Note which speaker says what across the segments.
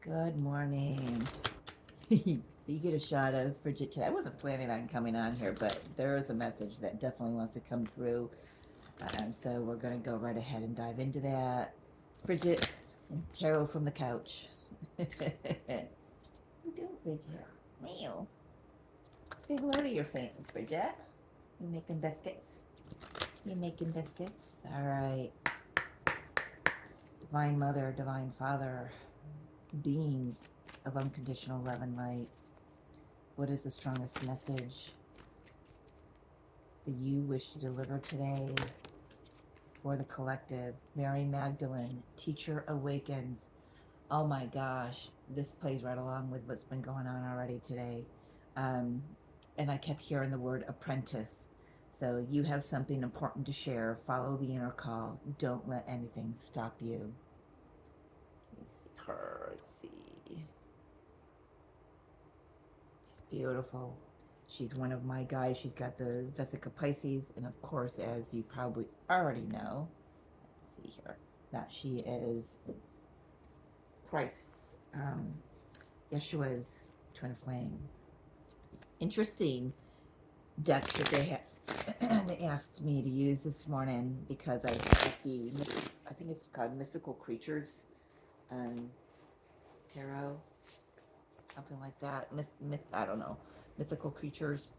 Speaker 1: Good morning. You get a shot of Frigid today. I wasn't planning on coming on here, but there is a message that definitely wants to come through. So we're going to go right ahead and dive into that. Frigid, tarot from the couch. What are you doing, Frigid? Meow. Say hello to your fans, Frigid. You making biscuits? You making biscuits? All right. Divine Mother, Divine Father, beings of unconditional love and light. What is the strongest message that you wish to deliver today for the collective? Mary Magdalene, Teacher Awakens. Oh my gosh, this plays right along with what's been going on already today. Um, and I kept hearing the word apprentice. So you have something important to share. Follow the inner call. Don't let anything stop you. Let me see her. Let's see. She's beautiful. She's one of my guys. She's got the Vesica Pisces, and of course, as you probably already know, let's see here, that she is Christ's, Yeshua's twin flame. Interesting deck that they asked me to use this morning because I got I think it's called Mystical Creatures um, Tarot, something like that. I don't know, Mythical Creatures,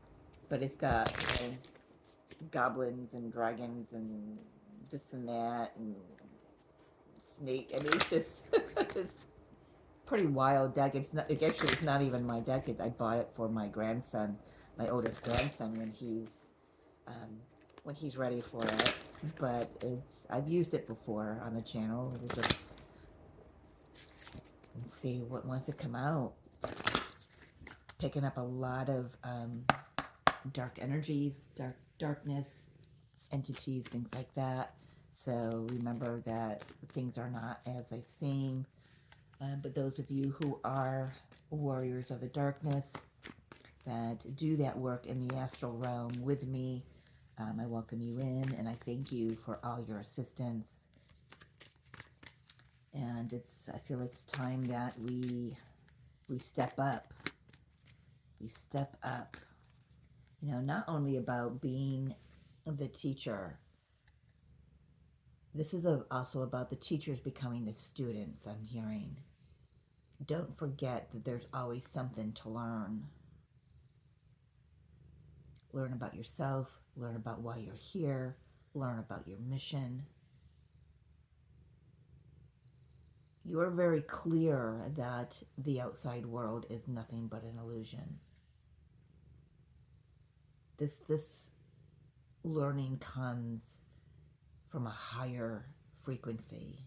Speaker 1: but it's got goblins and dragons and this and that and snake. I mean, it's just it's pretty wild deck. It's not. Actually, it's not even my deck. I bought it for my grandson, my oldest grandson, um, when he's ready for it. But I've used it before on the channel. We'll just see what wants to come out. Picking up a lot of dark energies, darkness, entities, things like that. So remember that things are not as they seem. But those of you who are warriors of the darkness that do that work in the astral realm with me, I welcome you in and I thank you for all your assistance. And I feel it's time that we step up. We step up. Not only about being the teacher. This is also about the teachers becoming the students, I'm hearing. Don't forget that there's always something to learn. Learn about yourself, learn about why you're here, learn about your mission. You are very clear that the outside world is nothing but an illusion. This learning comes from a higher frequency.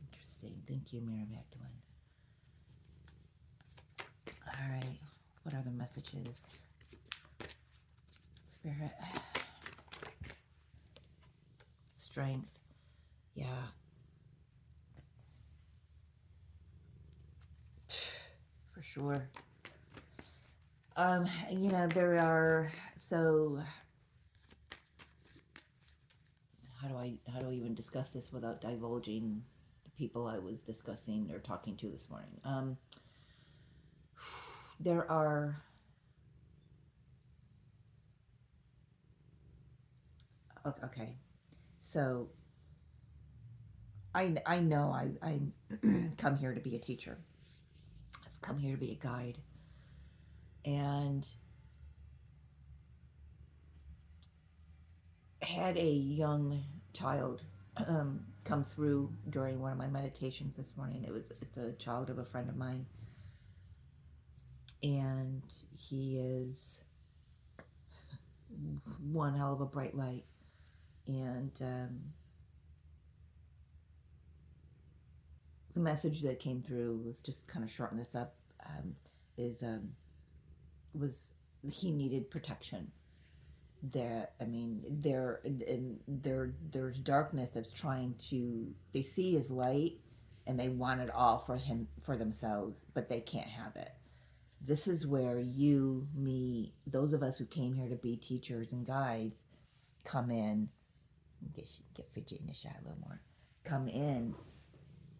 Speaker 1: Interesting. Thank you, Mary Magdalene. All right. What are the messages? Spirit. Strength. Yeah. For sure. There are, so how do I even discuss this without divulging the people I was discussing or talking to this morning? There are okay. So I know I come here to be a teacher. I've come here to be a guide. And had a young child come through during one of my meditations this morning. It's a child of a friend of mine, and he is one hell of a bright light. And the message that came through, let's just kind of shorten this up, was he needed protection. There's darkness that's trying to, they see his light and they want it all for him, for themselves, but they can't have it. This is where you, me, those of us who came here to be teachers and guides come in Get Virginia shy a little more. Come in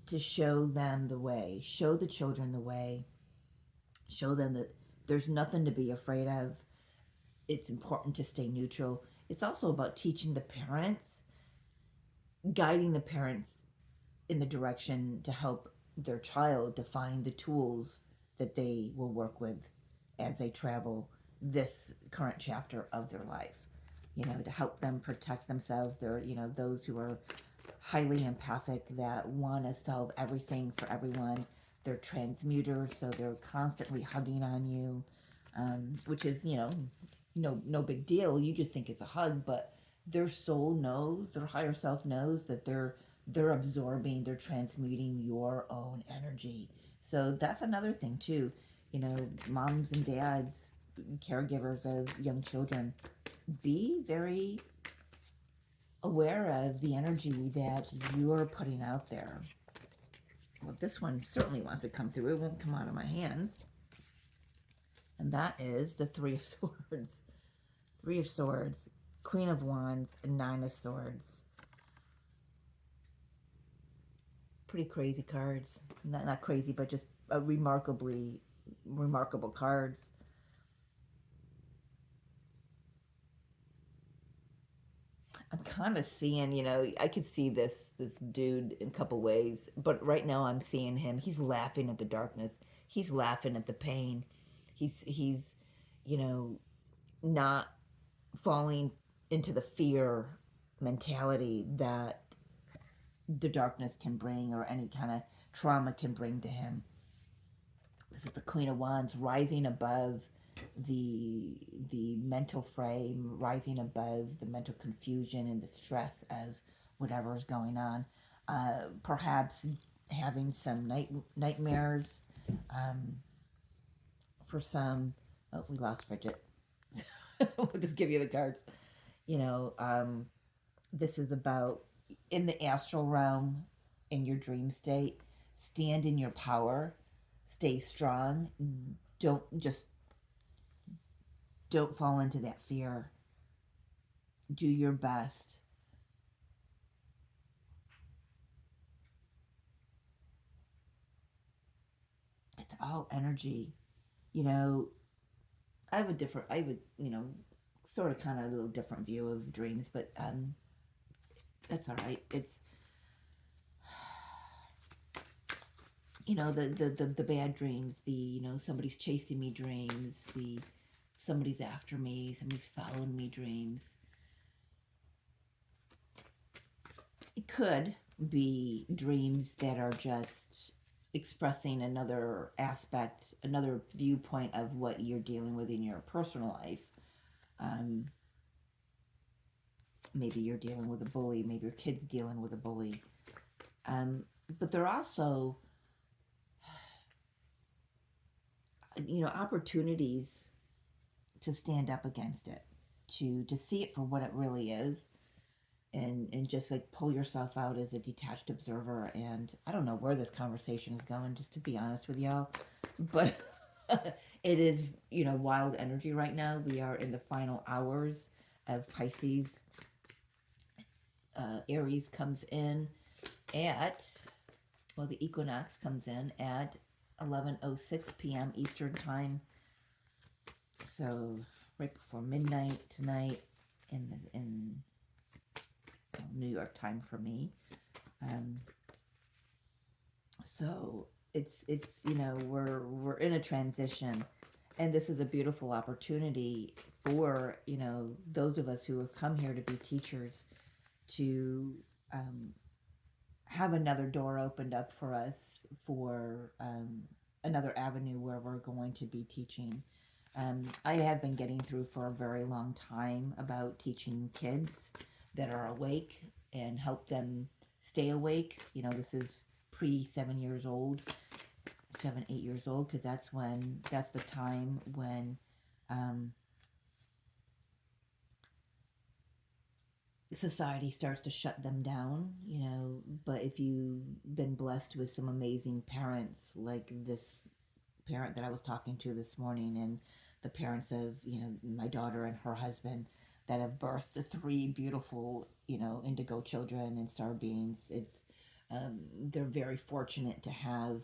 Speaker 1: to show them the way, show the children the way, show them that there's nothing to be afraid of. It's important to stay neutral. It's also about teaching the parents, guiding the parents in the direction to help their child to find the tools that they will work with as they travel this current chapter of their life. To help them protect themselves. They're, those who are highly empathic that want to solve everything for everyone. They're transmuters, so they're constantly hugging on you, which is, no big deal. You just think it's a hug, but their soul knows, their higher self knows that they're absorbing, they're transmuting your own energy. So that's another thing too. Moms and dads, caregivers of young children, be very aware of the energy that you're putting out there. Well, this one certainly wants to come through. It won't come out of my hands. And that is the Three of Swords. Three of Swords, Queen of Wands, and Nine of Swords. Pretty crazy cards. Not crazy, but just remarkable cards. I'm kind of seeing, I could see this dude in a couple ways, but right now I'm seeing him. He's laughing at the darkness. He's laughing at the pain. He's not falling into the fear mentality that the darkness can bring or any kind of trauma can bring to him. This is the Queen of Wands rising above the mental frame, rising above the mental confusion and the stress of whatever is going on. Perhaps having some nightmares. For some, oh, we lost Bridget. We'll just give you the cards. This is about in the astral realm, in your dream state. Stand in your power. Stay strong. Don't just don't fall into that fear. Do your best. It's all energy. You know, I would, sort of kind of a little different view of dreams, but that's all right. It's, the bad dreams, somebody's chasing me dreams, somebody's after me, somebody's following me dreams. It could be dreams that are just expressing another aspect, another viewpoint of what you're dealing with in your personal life. Um, Maybe you're dealing with a bully, maybe your kid's dealing with a bully. But they're also, opportunities to stand up against it, to see it for what it really is, and just like pull yourself out as a detached observer. And I don't know where this conversation is going, just to be honest with y'all, but it is, wild energy right now. We are in the final hours of Pisces. Aries comes in at, the equinox comes in at 11:06 p.m. Eastern time. So right before midnight tonight in New York time for me. So it's we're in a transition, and this is a beautiful opportunity for those of us who have come here to be teachers to have another door opened up for us for another avenue where we're going to be teaching. I have been getting through for a very long time about teaching kids that are awake and help them stay awake. This is pre 7 years old, 8 years old, because that's the time when society starts to shut them down, but if you've been blessed with some amazing parents, like this parent that I was talking to this morning, and the parents of, my daughter and her husband, that have birthed three beautiful, indigo children and star beings. They're very fortunate to have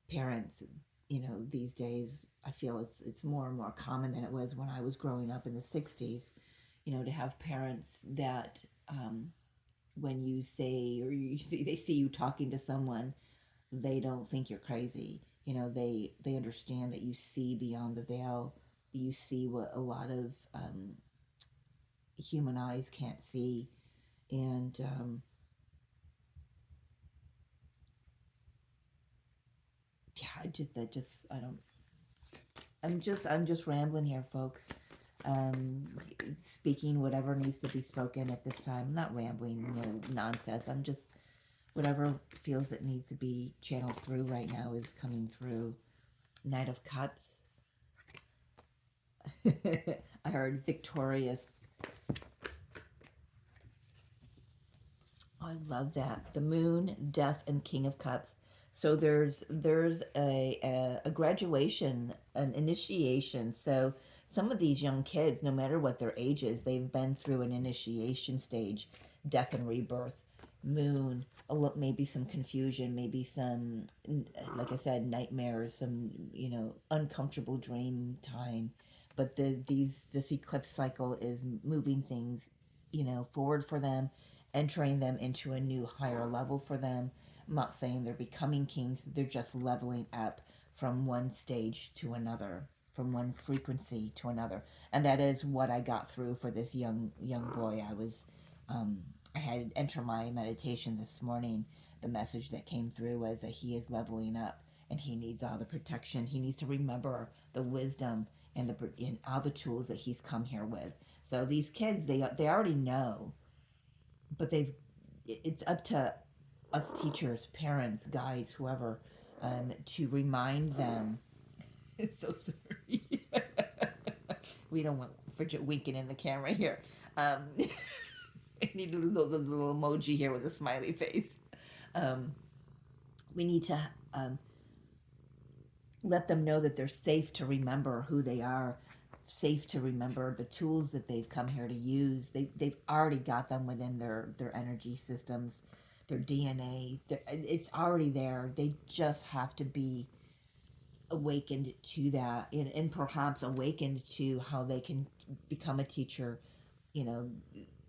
Speaker 1: parents. These days I feel it's more and more common than it was when I was growing up in the '60s. To have parents that, when you say, or they see you talking to someone, they don't think you're crazy. They understand that you see beyond the veil. You see what a lot of, human eyes can't see. And yeah, I don't. I'm just rambling here, folks. Um, Speaking whatever needs to be spoken at this time. I'm not rambling, nonsense. I'm just, whatever feels that needs to be channeled through right now is coming through. Knight of Cups. I heard victorious. Oh, I love that. The Moon, Death, and King of Cups. So there's a graduation, an initiation. So some of these young kids, no matter what their ages, they've been through an initiation stage, death and rebirth. Moon, maybe some confusion, maybe some, like I said, nightmares, some, uncomfortable dream time. But this eclipse cycle is moving things, forward for them, entering them into a new higher level for them. I'm not saying they're becoming kings, they're just leveling up from one stage to another, from one frequency to another. And that is what I got through for this young boy. I had enter my meditation this morning. The message that came through was that he is leveling up and he needs all the protection. He needs to remember the wisdom and all the tools that he's come here with. So these kids, they already know, but it's up to us teachers, parents, guides, whoever, to remind them. It's so sorry. We don't want Bridget winking in the camera here. I need a little emoji here with a smiley face. Um, we need to, let them know that they're safe to remember who they are, safe to remember the tools that they've come here to use. They've already got them within their energy systems, their DNA. It's already there. They just have to be awakened to that, and perhaps awakened to how they can become a teacher. You know,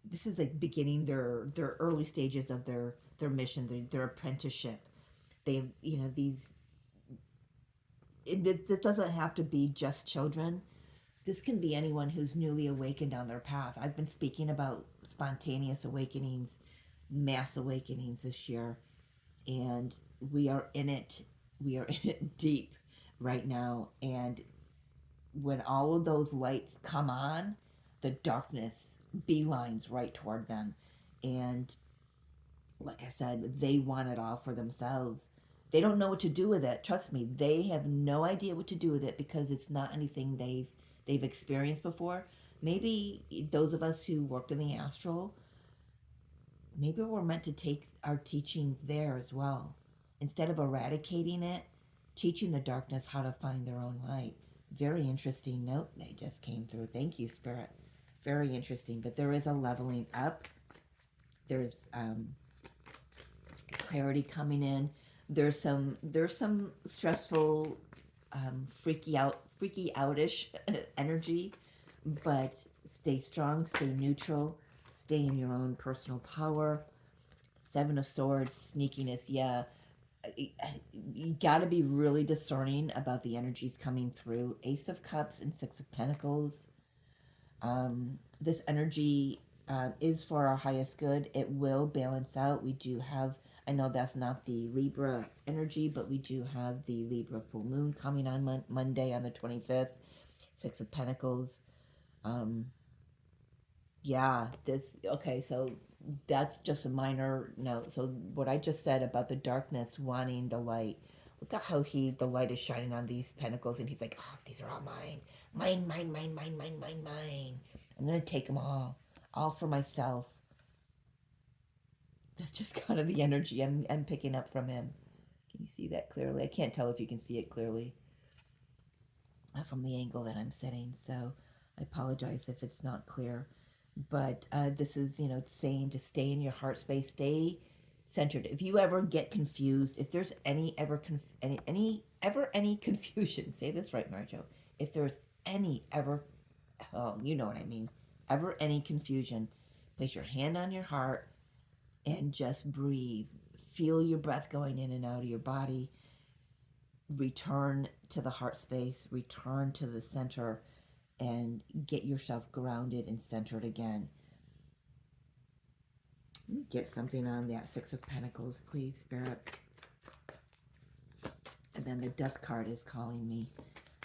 Speaker 1: this is like beginning their early stages of their mission, their apprenticeship. They, these this doesn't have to be just children. This can be anyone who's newly awakened on their path. I've been speaking about spontaneous awakenings, mass awakenings this year, and we are in it. We are in it deep right now. And when all of those lights come on, the darkness beelines right toward them. And like I said, they want it all for themselves. They don't know what to do with it. Trust me, they have no idea what to do with it because it's not anything they've experienced before. Maybe those of us who worked in the astral, maybe we're meant to take our teachings there as well. Instead of eradicating it, teaching the darkness how to find their own light. Very interesting note they just came through. Thank you, Spirit. Very interesting. But there is a leveling up. There's clarity coming in. There's some stressful, freaky outish energy, but stay strong, stay neutral, stay in your own personal power. Seven of Swords, sneakiness, yeah. You got to be really discerning about the energies coming through. Ace of Cups and Six of Pentacles. This energy, is for our highest good. It will balance out. We do have, I know that's not the Libra energy, but we do have the Libra full moon coming on Monday on the 25th. Six of Pentacles. Um, yeah, okay, so that's just a minor note. So what I just said about the darkness wanting the light, look at how the light is shining on these pentacles, and he's like, oh, these are all mine. Mine, mine, mine, mine, mine, mine, mine. I'm going to take them all for myself. That's just kind of the energy I'm picking up from him. Can you see that clearly? I can't tell if you can see it clearly from the angle that I'm sitting, so I apologize if it's not clear. But this is, saying to stay in your heart space, stay centered. If you ever get confused, if there's any confusion, say this right, Marjo. If there's any ever, oh, you know what I mean, ever any confusion, place your hand on your heart and just breathe. Feel your breath going in and out of your body. Return to the heart space, return to the center, and get yourself grounded and centered again. Get something on that Six of Pentacles, please, Spirit. And then the Death card is calling me.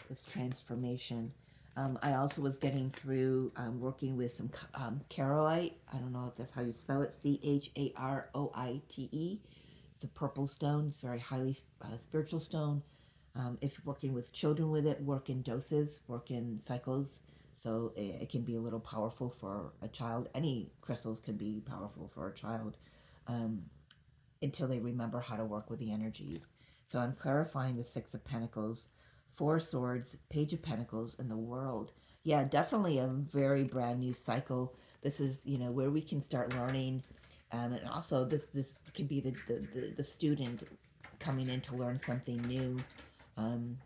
Speaker 1: This transformation. I also was getting through working with some charoite. I don't know if that's how you spell it. Charoite. It's a purple stone. It's a very highly spiritual stone. If you're working with children with it, work in doses, work in cycles. So it can be a little powerful for a child. Any crystals can be powerful for a child um, until they remember how to work with the energies. So I'm clarifying the Six of Pentacles, Four of Swords, Page of Pentacles, and the World. Yeah, definitely a very brand new cycle. This is, where we can start learning. And also this can be the student coming in to learn something new, um,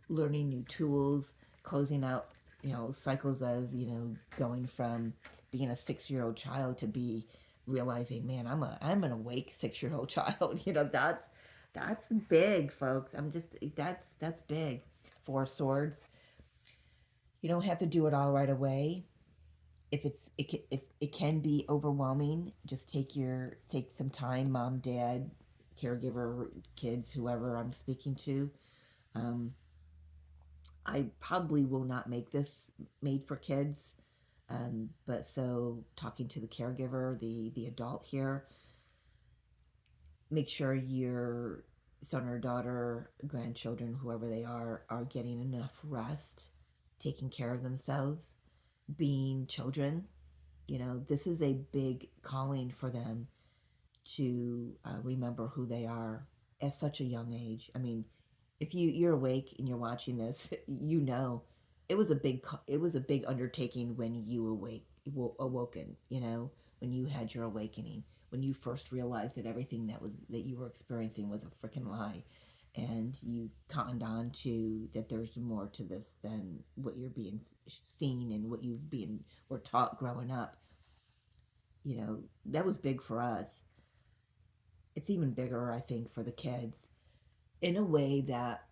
Speaker 1: learning new tools, closing out, cycles of, going from being a 6-year-old child to be realizing, man, I'm an awake 6-year-old child. That's big, folks. That's big. Four Swords. You don't have to do it all right away. If it can be overwhelming, just take some time, mom, dad, caregiver, kids, whoever I'm speaking to. Um, I probably will not make this made for kids, but so talking to the caregiver, the adult here, make sure your son or daughter, grandchildren, whoever they are getting enough rest, taking care of themselves, being children. This is a big calling for them to remember who they are at such a young age. I mean, if you're awake and you're watching this, it was a big undertaking when you awoken. When you had your awakening, when you first realized that everything that you were experiencing was a freaking lie, and you cottoned on to that there's more to this than what you're being seen and what you've been were taught growing up. That was big for us. It's even bigger, I think, for the kids, in a way that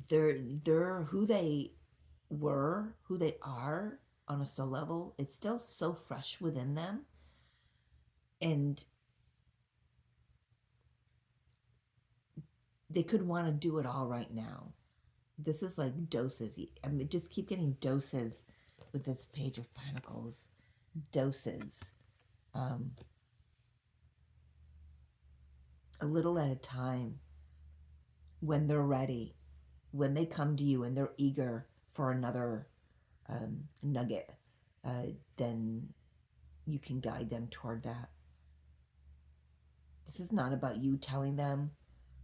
Speaker 1: they're who they are on a soul level. It's still so fresh within them, and they could want to do it all right now. This is like doses. I mean, just keep getting doses with this Page of Pentacles. Doses. Um, a little at a time. When they're ready, when they come to you and they're eager for another nugget, then you can guide them toward that. This is not about you telling them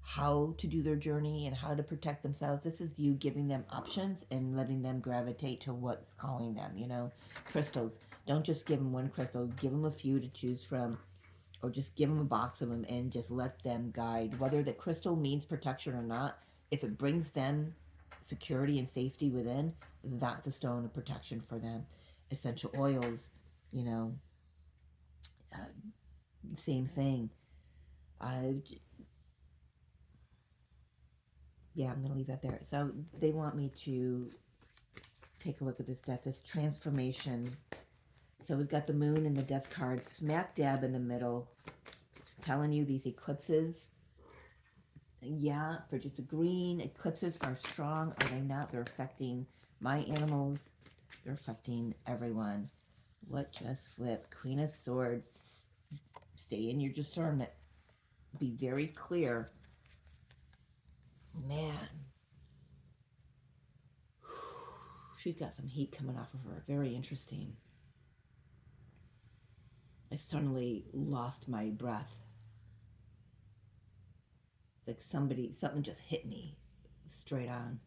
Speaker 1: how to do their journey and how to protect themselves. This is you giving them options and letting them gravitate to what's calling them. Crystals. Don't just give them one crystal, give them a few to choose from, or just give them a box of them and just let them guide. Whether the crystal means protection or not, if it brings them security and safety within, that's a stone of protection for them. Essential oils, you know, uh, same thing. Uh, yeah, I'm going to leave that there. So they want me to take a look at this death, this transformation. So we've got the moon and the death card smack dab in the middle, telling you these eclipses. Yeah, for just a green, eclipses are strong. Are they not? They're affecting my animals. They're affecting everyone. What just flipped? Queen of Swords. Stay in your discernment. Be very clear. Man. She's got some heat coming off of her. Very interesting. I suddenly lost my breath. It's like something just hit me straight on.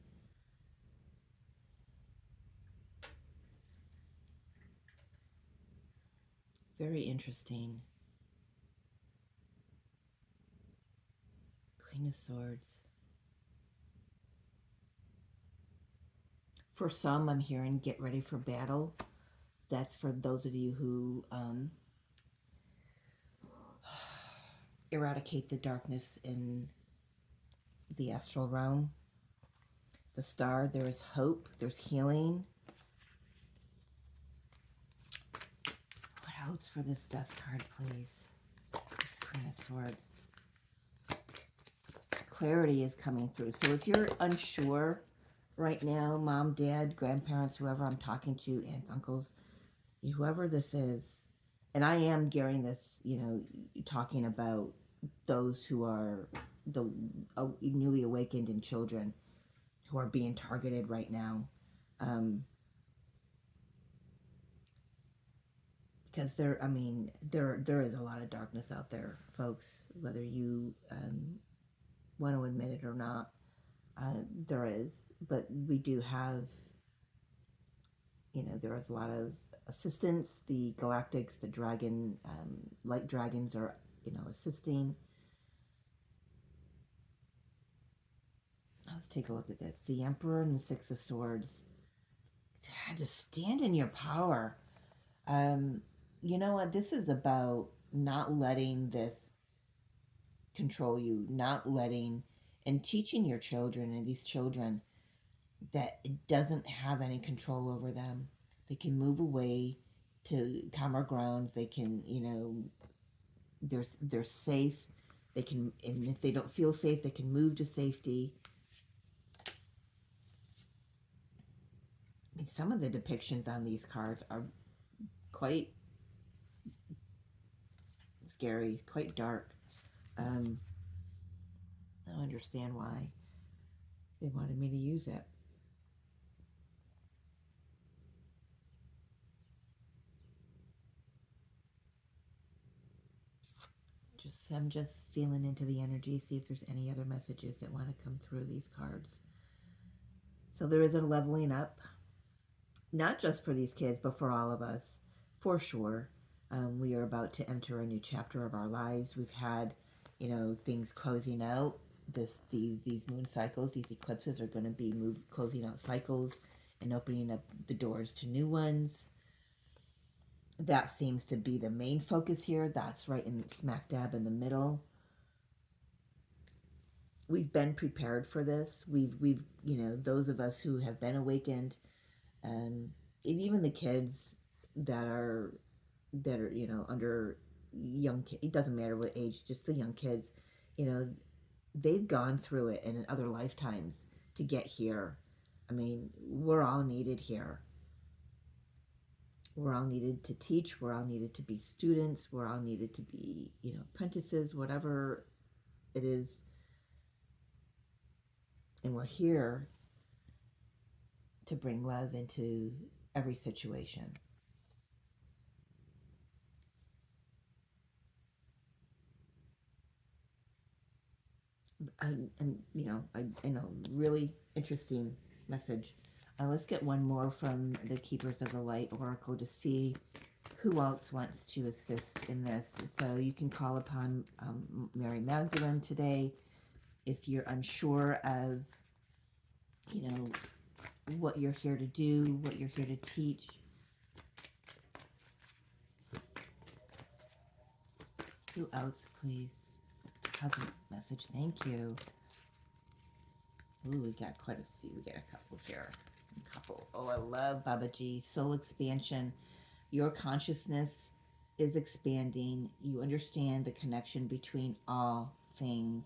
Speaker 1: Very interesting. Queen of Swords. For some, I'm hearing get ready for battle. That's for those of you who eradicate the darkness in the astral realm. The star, there is hope, there's healing. What else for this death card, please? Queen of Swords. Clarity is coming through. So if you're unsure right now, mom, dad, grandparents, whoever I'm talking to, aunts, uncles, whoever this is, and I am gearing this, talking about those who are the newly awakened and children who are being targeted right now. Because there is a lot of darkness out there, folks, whether you want to admit it or not. There is, but we do have, there is a lot of assistance. The galactics, the dragon, light dragons are, assisting. Let's take a look at this. The Emperor and the Six of Swords. Just stand in your power. You know what? This is about not letting this control you, not letting and teaching your children and these children that it doesn't have any control over them. They can move away to calmer grounds. They can, they're safe. They can, and if they don't feel safe, they can move to safety. I mean, some of the depictions on these cards are quite scary, quite dark. I don't understand why they wanted me to use it. I'm just feeling into the energy, see if there's any other messages that want to come through these cards. So there is a leveling up, not just for these kids, but for all of us, for sure. We are about to enter a new chapter of our lives. We've had, things closing out. These moon cycles, these eclipses are going to be closing out cycles and opening up the doors to new ones. That seems to be the main focus here. That's right in smack dab in the middle. We've been prepared for this. We've those of us who have been awakened, and even the kids that are under young kids, it doesn't matter what age, just the young kids, they've gone through it in other lifetimes to get here. I mean, we're all needed here. We're all needed to teach. We're all needed to be students. We're all needed to be, apprentices, whatever it is. And we're here to bring love into every situation. And I know, really interesting message. Let's get one more from the Keepers of the Light Oracle to see who else wants to assist in this. So you can call upon Mary Magdalene today if you're unsure of, what you're here to do, what you're here to teach. Who else, please? How's a message? Thank you. Ooh, we got quite a few. We got a couple here. A couple. Oh, I love Babaji. Soul expansion. Your consciousness is expanding. You understand the connection between all things.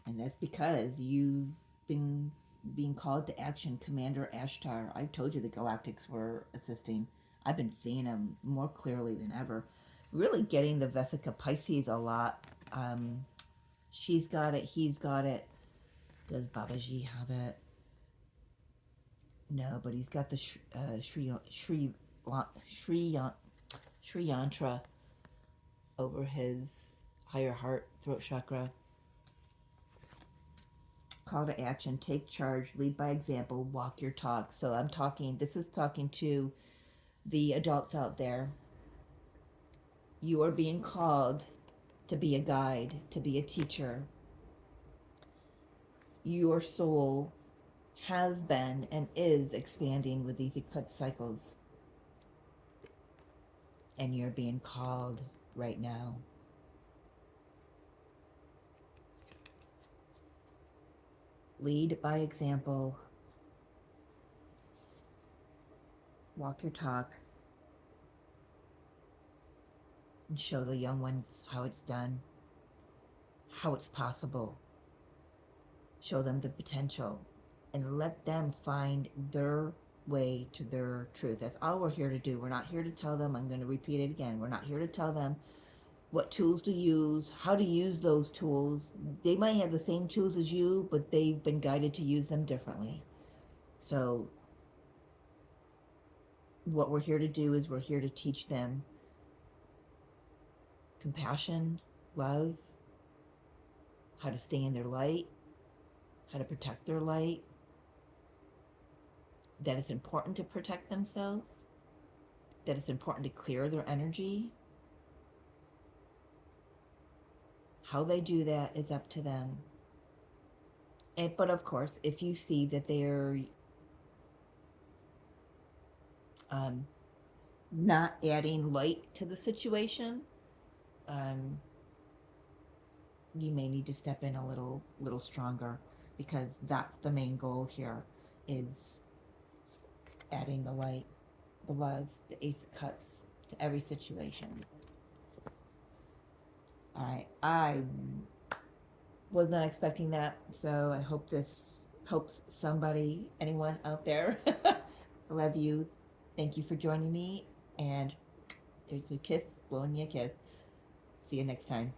Speaker 1: And that's because you've been being called to action. Commander Ashtar, I told you the Galactics were assisting. I've been seeing them more clearly than ever. Really getting the Vesica Pisces a lot. She's got it. He's got it. Does Babaji have it? No, but he's got the Sri Yantra over his higher heart, throat chakra. Call to action, take charge, lead by example, walk your talk. So this is talking to the adults out there. You are being called to be a guide, to be a teacher. Your soul has been and is expanding with these eclipse cycles. And you're being called right now. Lead by example. Walk your talk. And show the young ones how it's done, how it's possible. Show them the potential and let them find their way to their truth. That's all we're here to do. We're not here to tell them, I'm going to repeat it again, we're not here to tell them what tools to use, how to use those tools. They might have the same tools as you, but they've been guided to use them differently. So what we're here to do is we're here to teach them compassion, love, how to stay in their light, how to protect their light, that it's important to protect themselves, that it's important to clear their energy. How they do that is up to them. But of course, if you see that they're not adding light to the situation, you may need to step in a little stronger, because that's the main goal here, is adding the light, the love, the Ace of Cups to every situation. All right, I was not expecting that, so I hope this helps somebody, anyone out there. I love you. Thank you for joining me, and there's a kiss, blowing you a kiss. See you next time.